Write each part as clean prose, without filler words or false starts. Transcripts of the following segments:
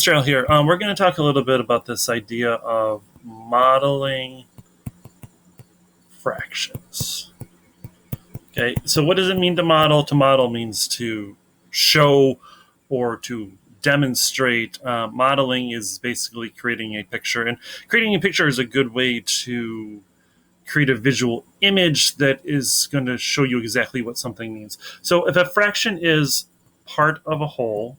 Trail here. We're going to talk a little bit about this idea of modeling fractions. Okay, so what does it mean to model? To model means to show or to demonstrate. Modeling is basically creating a picture, and creating a picture is a good way to create a visual image that is going to show you exactly what something means. So if a fraction is part of a whole,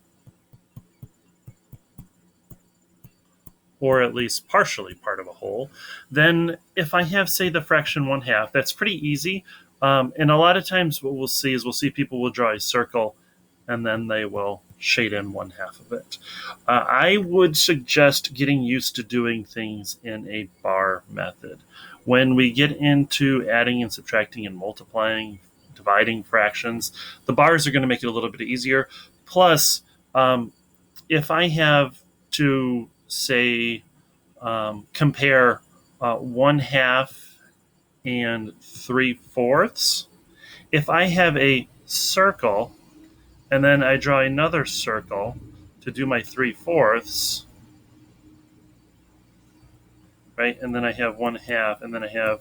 or at least partially part of a whole, then if I have, say, the fraction 1/2, that's pretty easy. And a lot of times what we'll see is people will draw a circle and then they will shade in 1/2 of it. I would suggest getting used to doing things in a bar method. When we get into adding and subtracting and multiplying, dividing fractions, the bars are going to make it a little bit easier. Plus, if I have to say compare 1/2 and 3/4, if I have a circle and then I draw another circle to do my 3/4, right, and then I have 1/2 and then I have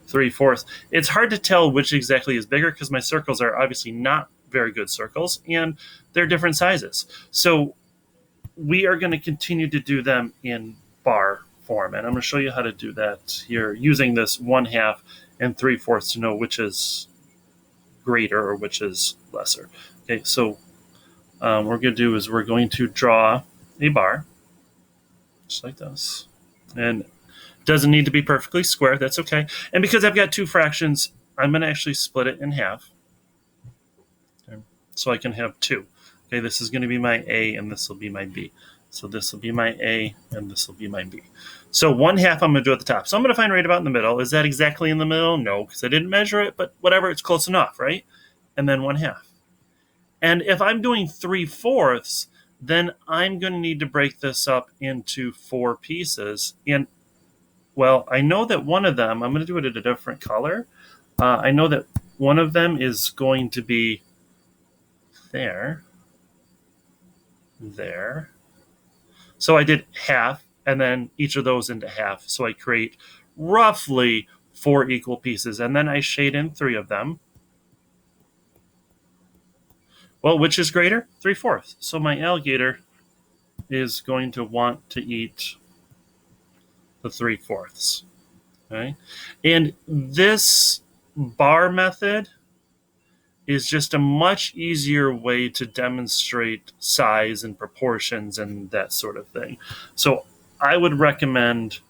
3/4, it's hard to tell which exactly is bigger because my circles are obviously not very good circles and they're different sizes. So we are going to continue to do them in bar form. And I'm going to show you how to do that here using this 1/2 and 3/4 to know which is greater or which is lesser. Okay, so what we're going to do is we're going to draw a bar, just like this. And it doesn't need to be perfectly square, that's okay. And because I've got two fractions, I'm going to actually split it in half. Okay, so I can have two. Okay, this is going to be my A and this will be my B. So this will be my A and this will be my B. So 1/2 I'm going to do at the top. So I'm going to find right about in the middle. Is that exactly in the middle? No, because I didn't measure it, but whatever, it's close enough, right? And then 1/2. And if I'm doing 3/4, then I'm going to need to break this up into 4 pieces. And, well, I know that one of them, I'm going to do it at a different color. I know that one of them is going to be there. There. So I did half and then each of those into half. So I create roughly 4 equal pieces and then I shade in 3 of them. Well, which is greater? 3/4. So my alligator is going to want to eat the 3/4. Okay? And this bar method is just a much easier way to demonstrate size and proportions and that sort of thing. So I would recommend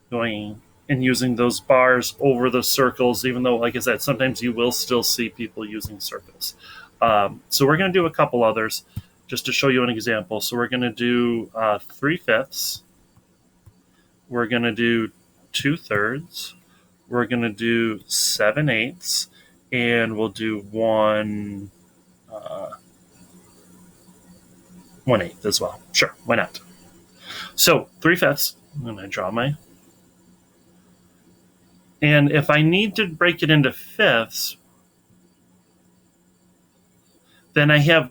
going and using those bars over the circles, even though, like I said, sometimes you will still see people using circles. So we're going to do a couple others just to show you an example. So we're going to do 3/5. We're going to do 2/3. We're going to do 7/8. And we'll do 1/8 as well. Sure, why not? So 3/5. I'm going to draw my. And if I need to break it into fifths, then I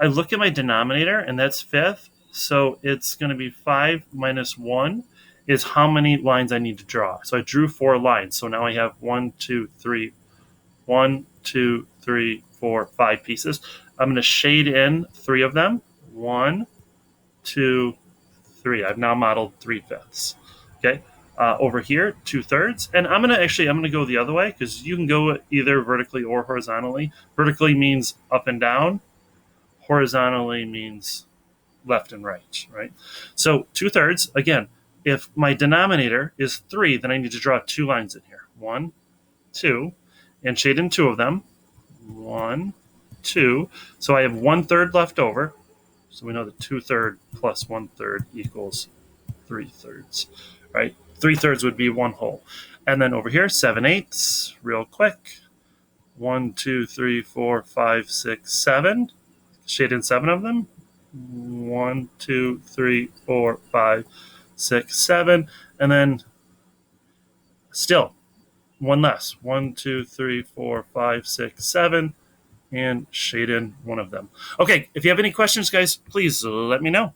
look at my denominator, and that's fifth. So it's going to be 5 minus 1 is how many lines I need to draw. So I drew 4 lines. So now I have 1, 2, 3, 4, 5 pieces. I'm going to shade in 3 of them. 1, 2, 3. I've now modeled 3/5. Okay. Over here, 2/3. And I'm going to go the other way because you can go either vertically or horizontally. Vertically means up and down. Horizontally means left and right, right? So 2/3, again, if my denominator is 3, then I need to draw 2 lines in here. 1, 2, and shade in 2 of them. 1, 2. So I have 1/3 left over. So we know that 2/3 plus 1/3 equals 3/3, right? 3/3 would be 1 whole. And then over here, 7/8, real quick. 1, 2, 3, 4, 5, 6, 7. Shade in 7 of them. 1, 2, 3, 4, 5, 6, 7. And then still, 1 less. 1, 2, 3, 4, 5, 6, 7. And shade in 1 of them. Okay, if you have any questions, guys, please let me know.